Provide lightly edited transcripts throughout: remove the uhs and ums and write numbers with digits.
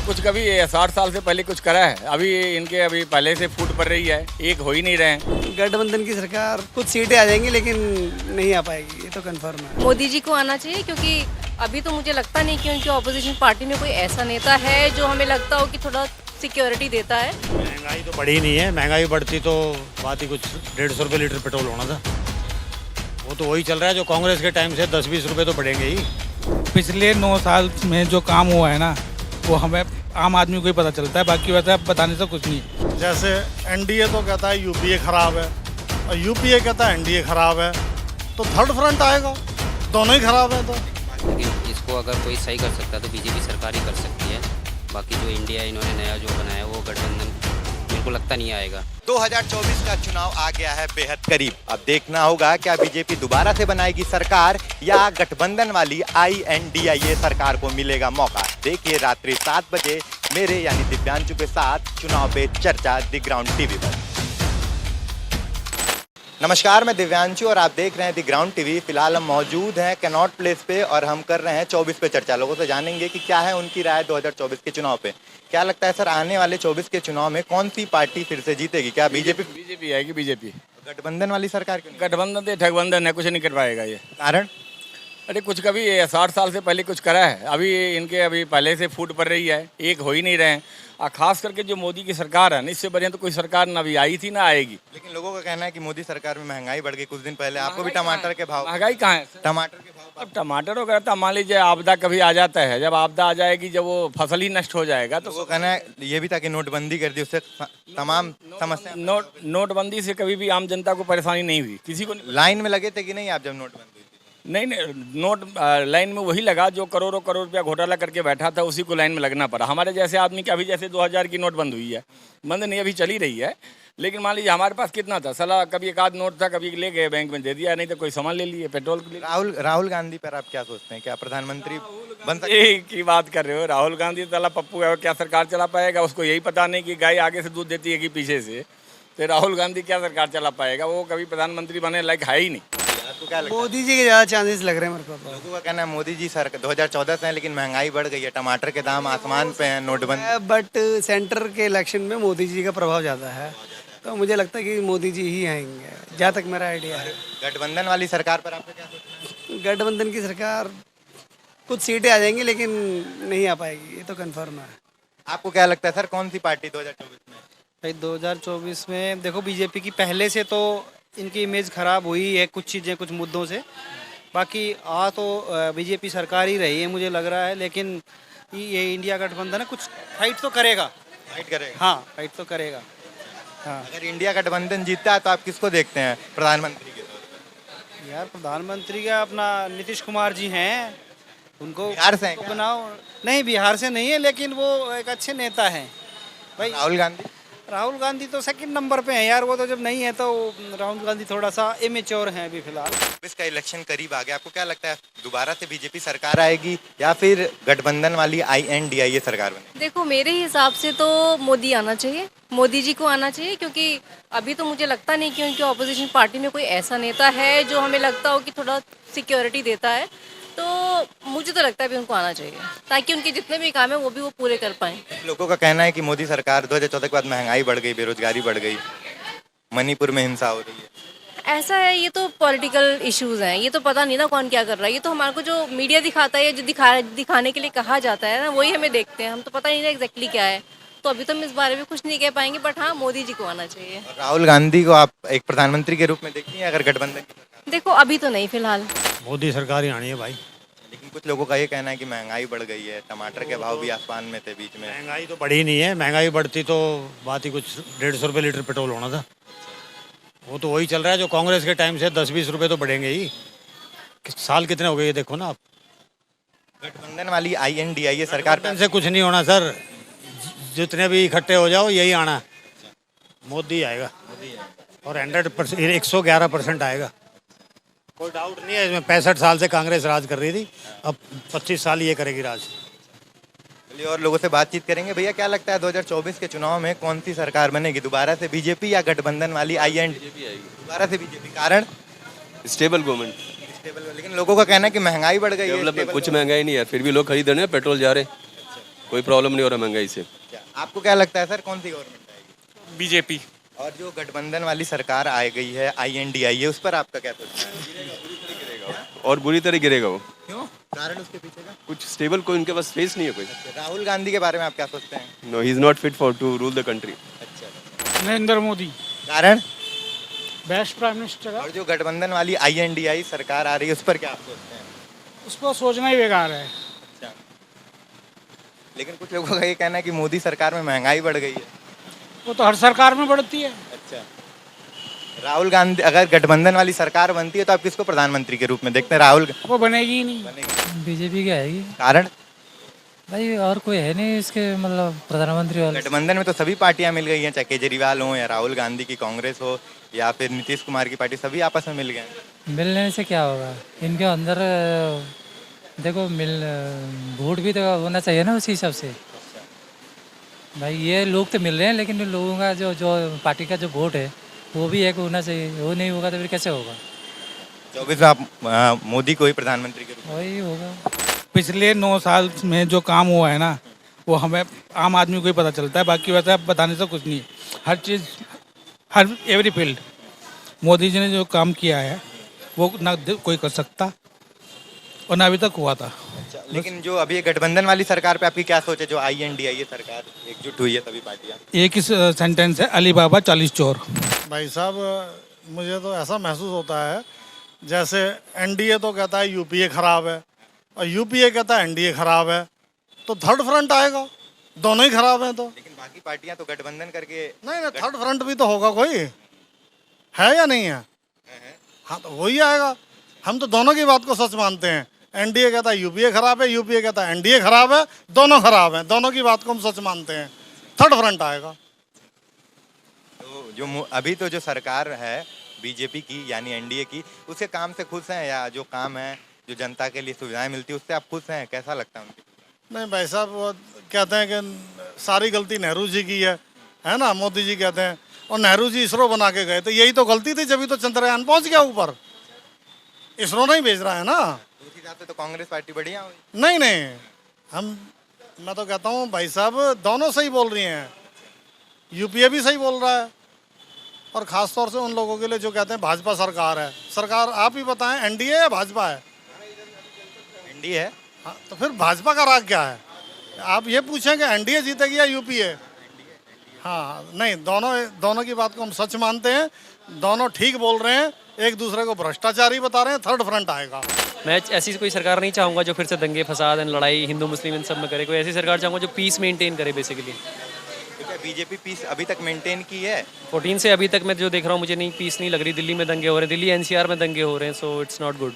कुछ कभी 60 साल से पहले कुछ करा है? अभी इनके अभी पहले से फूट पड़ रही है, एक हो ही नहीं रहे हैं। गठबंधन की सरकार, कुछ सीटें आ जाएंगी लेकिन नहीं आ पाएगी, ये तो कंफर्म है। मोदी जी को आना चाहिए, क्योंकि अभी तो मुझे लगता नहीं कि उनकी ऑपोजिशन पार्टी में कोई ऐसा नेता है जो हमें लगता हो कि थोड़ा सिक्योरिटी देता है। महंगाई तो बढ़ी नहीं है, महंगाई बढ़ती तो बात ही कुछ 150 रुपये लीटर पेट्रोल होना था। वो तो वही चल रहा है जो कांग्रेस के टाइम से 10-20 रुपये तो बढ़ेंगे ही। पिछले 9 साल में जो काम हुआ है ना, वो हमें आम आदमी को ही पता चलता है, बाकी वैसे बताने से कुछ नहीं। जैसे एनडीए तो कहता है यूपीए खराब है और यूपीए कहता है एनडीए खराब है, तो थर्ड फ्रंट आएगा, दोनों ही खराब है। तो लेकिन इसको अगर कोई सही कर सकता है तो बीजेपी सरकार ही कर सकती है। बाकी जो इंडिया इन्होंने नया जो बनाया वो गठबंधन मेरे को लगता नहीं आएगा। 2024 का चुनाव आ गया है बेहद करीब। अब देखना होगा क्या बीजेपी दोबारा से बनाएगी सरकार या गठबंधन वाली INDIA सरकार को मिलेगा मौका। देखिए रात्रि 7 बजे मेरे यानी दिव्यांशु के साथ चुनाव पे चर्चा दी ग्राउंड टीवी पर। नमस्कार, मैं दिव्यांशु और आप देख रहे हैं दी ग्राउंड टीवी। फिलहाल हम मौजूद हैं कैनॉट प्लेस पे और हम कर रहे हैं 24 पे चर्चा। लोगों से जानेंगे कि क्या है उनकी राय 2024 के चुनाव पे। क्या लगता है सर, आने वाले 24 के चुनाव में कौन सी पार्टी फिर से जीतेगी? क्या बीजेपी आएगी। बीजेपी गठबंधन वाली सरकार क्यों नहीं? गठबंधन तो ठगबंधन है, कुछ नहीं कर पाएगा ये। कारण अरे कुछ कभी 60 साल से पहले कुछ करा है? अभी इनके अभी पहले से फूट पड़ रही है, एक हो ही नहीं रहे हैं। और खास करके जो मोदी की सरकार है ना, इससे बढ़िया तो कोई सरकार ना अभी आई थी ना आएगी। लेकिन लोगों का कहना है कि मोदी सरकार में महंगाई बढ़ गई। कुछ दिन पहले आपको भी टमाटर के भाव, महंगाई कहाँ है? टमाटर के भाव, अब टमाटर वगैरह तो मान लीजिए आपदा कभी आ जाता है, जब आपदा आ जाएगी, जब वो फसल ही नष्ट हो जाएगा तो लोगों का कहना है ये भी था कि नोटबंदी कर दी, उससे तमाम समस्या। नोटबंदी से कभी भी आम जनता को परेशानी नहीं हुई, किसी को लाइन में लगे थे कि नहीं आप जब नोटबंदी हुई थी? नहीं। नोट लाइन में वही लगा जो करोड़ों करोड़ रुपया घोटाला करके बैठा था, उसी को लाइन में लगना पड़ा। हमारे जैसे आदमी की अभी जैसे 2000 की नोट बंद हुई है, बंद नहीं अभी चली रही है, लेकिन मान लीजिए हमारे पास कितना था साला, कभी एक आध नोट था, कभी ले गए बैंक में दे दिया, नहीं तो कोई सामान ले लिए, पेट्रोल के लिए। राहुल गांधी पर आप क्या सोचते हैं? क्या प्रधानमंत्री बन सकते? एक की बात कर रहे हो? राहुल गांधी साला पप्पू है, क्या सरकार चला पाएगा? उसको यही पता नहीं कि गाय आगे से दूध देती है कि पीछे से। तो राहुल गांधी क्या सरकार चला पाएगा? वो कभी प्रधानमंत्री बने लायक है ही नहीं। आपको क्या लगता है? मोदी जी के ज़्यादा चांसेस लग रहे हैं मेरे को। लोगों का कहना है मोदी जी सरकार 2014 से है, लेकिन महंगाई बढ़ गई है, टमाटर के दाम आसमान पे हैं, नोटबंदी। बट सेंटर के इलेक्शन में मोदी जी का प्रभाव ज़्यादा है, तो मुझे लगता है कि मोदी जी ही आएंगे, जहाँ तक मेरा आइडिया है। गठबंधन वाली सरकार पर आपका क्या सोचना है? गठबंधन की सरकार, कुछ सीटें आ जाएंगी लेकिन नहीं आ पाएगी, ये तो कंफर्म है। आपको क्या लगता है सर, कौन सी पार्टी 2024 में? भाई 2024 में देखो, बीजेपी की पहले से तो इनकी इमेज खराब हुई है कुछ चीज़ें, कुछ मुद्दों से। बाकी तो बीजेपी सरकार ही रही है मुझे लग रहा है, लेकिन ये इंडिया गठबंधन है, कुछ फाइट तो करेगा। फाइट करेगा? हाँ, फाइट तो करेगा। हाँ अगर इंडिया गठबंधन जीतता है तो आप किसको देखते हैं प्रधानमंत्री के तौर यार, प्रधानमंत्री का अपना नीतीश कुमार जी हैं, उनको बिहार से हैं उनको क्या? बनाओ। नहीं, बिहार से नहीं है, लेकिन वो एक अच्छे नेता हैं भाई। पर? राहुल गांधी तो सेकंड नंबर पे हैं यार, वो तो जब नहीं है तो राहुल गांधी थोड़ा सा इमेच्योर हैं अभी फिलहाल। इसका इलेक्शन करीब आ गया, आपको क्या लगता है दोबारा से बीजेपी सरकार आएगी या फिर गठबंधन वाली INDIA सरकार बनेगी? देखो मेरे हिसाब से तो मोदी आना चाहिए, मोदी जी को आना चाहिए, क्योंकि अभी तो मुझे लगता नहीं कि उनकी ऑपोजिशन पार्टी में कोई ऐसा नेता है जो हमें लगता हो कि थोड़ा सिक्योरिटी देता है। तो मुझे तो लगता है भी उनको आना चाहिए, ताकि उनके जितने भी काम है वो भी वो पूरे कर पाएँ। लोगों का कहना है कि मोदी सरकार 2014 के बाद महंगाई बढ़ गई, बेरोजगारी बढ़ गई, मणिपुर में हिंसा हो रही है। ऐसा है, ये तो पॉलिटिकल इश्यूज हैं, ये तो पता नहीं ना कौन क्या कर रहा है। ये तो हमारे को जो मीडिया दिखाता है, जो दिखाने के लिए कहा जाता है ना, वही हमें देखते हैं, हम तो पता नहीं ना एग्जैक्टली क्या है। तो अभी तो हम इस बारे में कुछ नहीं कह पाएंगे, बट हाँ, मोदी जी को आना चाहिए। राहुल गांधी को आप एक प्रधानमंत्री के रूप में देखती हैं अगर गठबंधन की सरकार? देखो अभी तो नहीं फिलहाल। मोदी सरकार ही आनी है भाई। लेकिन कुछ लोगों का ये कहना है कि महंगाई बढ़ गई है, टमाटर के भाव भी आसमान में थे बीच में। महंगाई तो बढ़ी नहीं है, महंगाई बढ़ती तो बात ही कुछ 150 रुपये लीटर पेट्रोल होना था। वो तो वही चल रहा है जो कांग्रेस के टाइम से 10-20 रुपये तो बढ़ेंगे ही। साल कितने हो गए ये देखो ना आप। गठबंधन वाली INDIA सरकार पे से कुछ नहीं होना सर, जितने भी इकट्ठे हो जाओ यही आना, मोदी आएगा और 100% 111% आएगा, कोई डाउट नहीं है इसमें। 65 साल से कांग्रेस राज कर रही थी, अब 25 साल ये करेगी राज। चलिए और लोगों से बातचीत करेंगे। भैया क्या लगता है 2024 के चुनाव में कौन सी सरकार बनेगी? दोबारा से बीजेपी या गठबंधन वाली INDIA आएगी? दोबारा से बीजेपी। कारण? Stable government. स्टेबल, लेकिन लोगों का कहना है कि महंगाई बढ़ गई है। डेवलपमेंट कुछ महंगाई नहीं है, फिर भी लोग खरीद रहे हैं, पेट्रोल जा रहे हैं। कोई प्रॉब्लम नहीं हो रहा महंगाई से। क्या आपको क्या लगता है सर, कौन सी गवर्नमेंट आएगी? बीजेपी। और जो गठबंधन वाली सरकार आ गई है INDIA, उस पर आपका क्या सोचना है? और बुरी तरह गिरेगा वो। क्यों? कारण उसके पीछे का? कुछ स्टेबल कोई उनके पास फेस नहीं है कोई। राहुल गांधी के बारे में आप क्या सोचते हैं? No, he is not fit for to rule the country. अच्छा, नरेंद्र मोदी कारण? बेस्ट प्राइम मिनिस्टर है। और जो गठबंधन वाली INDI सरकार आ रही है, उस पर क्या आप सोचते हैं? उसको सोचना ही बेकार है। अच्छा, लेकिन कुछ लोगों का ये कहना है कि मोदी सरकार में महंगाई बढ़ गई है। वो तो हर सरकार में बढ़ती है। अच्छा, राहुल गांधी, अगर गठबंधन वाली सरकार बनती है तो आप किसको प्रधानमंत्री के रूप में देखते हैं? राहुल वो बनेगी ही नहीं। बनेगा। बीजेपी की आएगी कारण? भाई, और कोई है नहीं इसके मतलब प्रधानमंत्री वाले। गठबंधन में तो सभी पार्टियां मिल गई हैं, चाहे केजरीवाल हो या राहुल गांधी की कांग्रेस हो या फिर नीतीश कुमार की पार्टी, सभी आपस में मिल गए हैं। मिलने से क्या होगा? इनके अंदर देखो वोट भी तो होना चाहिए ना उसी हिसाब से। भाई ये लोग तो मिल रहे हैं, लेकिन इन लोगों का जो जो पार्टी का जो वोट है वो भी एक होना चाहिए। वो नहीं होगा तो फिर कैसे होगा? 24 में आप मोदी को ही प्रधानमंत्री के रूप में? वही होगा। पिछले 9 साल में जो काम हुआ है ना, वो हमें आम आदमी को ही पता चलता है। बाकी वैसे अब बताने से कुछ नहीं है। हर चीज़, हर एवरी फील्ड मोदी जी ने जो काम किया है वो ना कोई कर सकता और ना अभी तक हुआ था। अच्छा, लेकिन जो अभी ये गठबंधन वाली सरकार पे आपकी क्या सोच है? जो INDIA सरकार एकजुट हुई है सभी पार्टियां। एक ही सेंटेंस है, अली बाबा 40 चोर। भाई साहब, मुझे तो ऐसा महसूस होता है जैसे NDA तो कहता है UPA खराब है और UPA कहता है NDA खराब है, तो थर्ड फ्रंट आएगा। दोनों ही खराब हैं तो। लेकिन बाकी पार्टियां तो गठबंधन करके। नहीं, थर्ड फ्रंट भी तो होगा कोई, है या नहीं है? हाँ, तो वही आएगा। हम तो दोनों की बात को सच मानते हैं। NDA कहता है UPA खराब है, UPA कहता है NDA खराब है, दोनों खराब हैं। दोनों की बात को हम सच मानते हैं। थर्ड फ्रंट आएगा। तो जो अभी तो जो सरकार है बीजेपी की यानी NDA की, उसके काम से खुश हैं या जो काम है, जो जनता के लिए सुविधाएं मिलती है, उससे आप खुश हैं? कैसा लगता है उनकी? नहीं भाई साहब, वो कहते हैं कि सारी गलती नेहरू जी की है ना, मोदी जी कहते हैं। और नेहरू जी इसरो बना के गए, तो यही तो गलती थी, जब तो चंद्रयान पहुंच गया ऊपर। इसरो नहीं भेज रहा है ना। उस हिसाब से तो कांग्रेस पार्टी बढ़िया हुई। नहीं, मैं तो कहता हूँ भाई साहब, दोनों सही बोल रही हैं। UPA भी सही बोल रहा है, और ख़ास तौर से उन लोगों के लिए जो कहते हैं भाजपा सरकार है। सरकार आप ही बताएं, NDA या भाजपा है? NDA है। हाँ, तो फिर भाजपा का राग क्या है? आप ये पूछें कि NDA जीतेगी या UPA? हाँ, नहीं, दोनों की बात को हम सच मानते हैं। दोनों ठीक बोल रहे हैं, एक दूसरे को भ्रष्टाचारी बता रहे हैं। थर्ड फ्रंट आएगा। मैं ऐसी कोई सरकार नहीं चाहूँगा जो फिर से दंगे फसाद एंड लड़ाई हिंदू मुस्लिम इन सब में करे। कोई ऐसी सरकार चाहूँगा जो पीस मेंटेन करे बेसिकली। तो क्या बीजेपी पीस अभी तक मेंटेन की है? 14 से अभी तक मैं जो देख रहा हूँ, मुझे नहीं पीस नहीं लग रही। दिल्ली में दंगे हो रहे हैं, दिल्ली NCR में दंगे हो रहे हैं, so it's not good.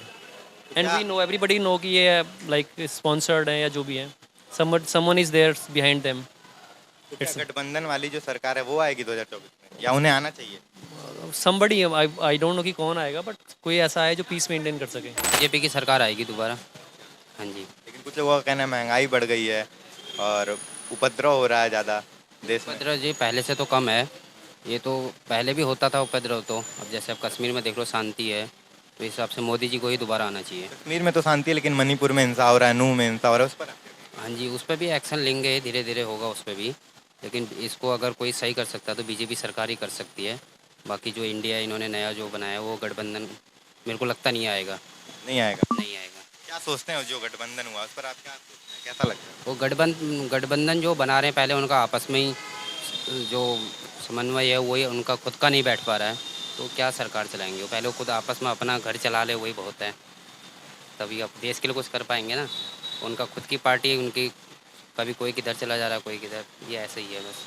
And we know, everybody know कि ये लाइक स्पॉन्सर्ड है या जो भी है, someone is there behind them. तो क्या गठबंधन वाली जो सरकार है वो आएगी 2024 में, या उन्हें आना चाहिए? समबडी, आई डोंट नो कि कौन आएगा, बट कोई ऐसा है जो पीस मेंटेन कर सके। बीजेपी की सरकार आएगी दोबारा। हाँ जी। लेकिन कुछ लोगों का कहना है महंगाई बढ़ गई है और उपद्रव हो रहा है ज़्यादा देश में। उपद्रव जी पहले से तो कम है। ये तो पहले भी होता था उपद्रव, तो अब जैसे अब कश्मीर में देख लो शांति है, तो इस हिसाब से मोदी जी को ही दोबारा आना चाहिए। कश्मीर में तो शांति है, लेकिन मणिपुर में हिंसा हो रहा है, नूह में हिंसा हो रहा है, उस पर? हाँ जी, उस पर भी एक्शन लेंगे, धीरे धीरे होगा उस पर भी। लेकिन इसको अगर कोई सही कर सकता है तो बीजेपी सरकार ही कर सकती है। बाकी जो इंडिया इन्होंने नया जो बनाया वो गठबंधन मेरे को लगता नहीं आएगा। नहीं आएगा? नहीं आएगा। क्या सोचते हैं जो गठबंधन हुआ उस पर आप क्या सोचते हैं, कैसा लगता है? वो गठबंधन जो बना रहे हैं, पहले उनका आपस में ही जो समन्वय है वही उनका खुद का नहीं बैठ पा रहा है, तो क्या सरकार चलाएंगे? वो पहले खुद आपस में अपना घर चला ले, वही बहुत है, तभी अब देश के लिए कुछ कर पाएंगे ना। उनका खुद की पार्टी, उनकी कभी कोई किधर चला जा रहा है, कोई किधर, ये ऐसे ही है बस।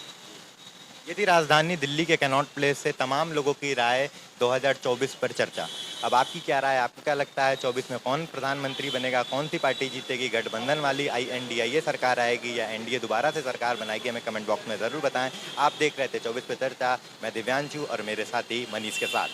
ये थी राजधानी दिल्ली के कैनॉट प्लेस से तमाम लोगों की राय 2024 पर चर्चा। अब आपकी क्या राय, आपको क्या लगता है 24 में कौन प्रधानमंत्री बनेगा, कौन सी पार्टी जीतेगी? गठबंधन वाली INDIA सरकार आएगी या NDA दोबारा से सरकार बनाएगी? हमें कमेंट बॉक्स में ज़रूर बताएं। आप देख रहे थे 24 पे चर्चा। मैं दिव्यांशु और मेरे साथी मनीष के साथ।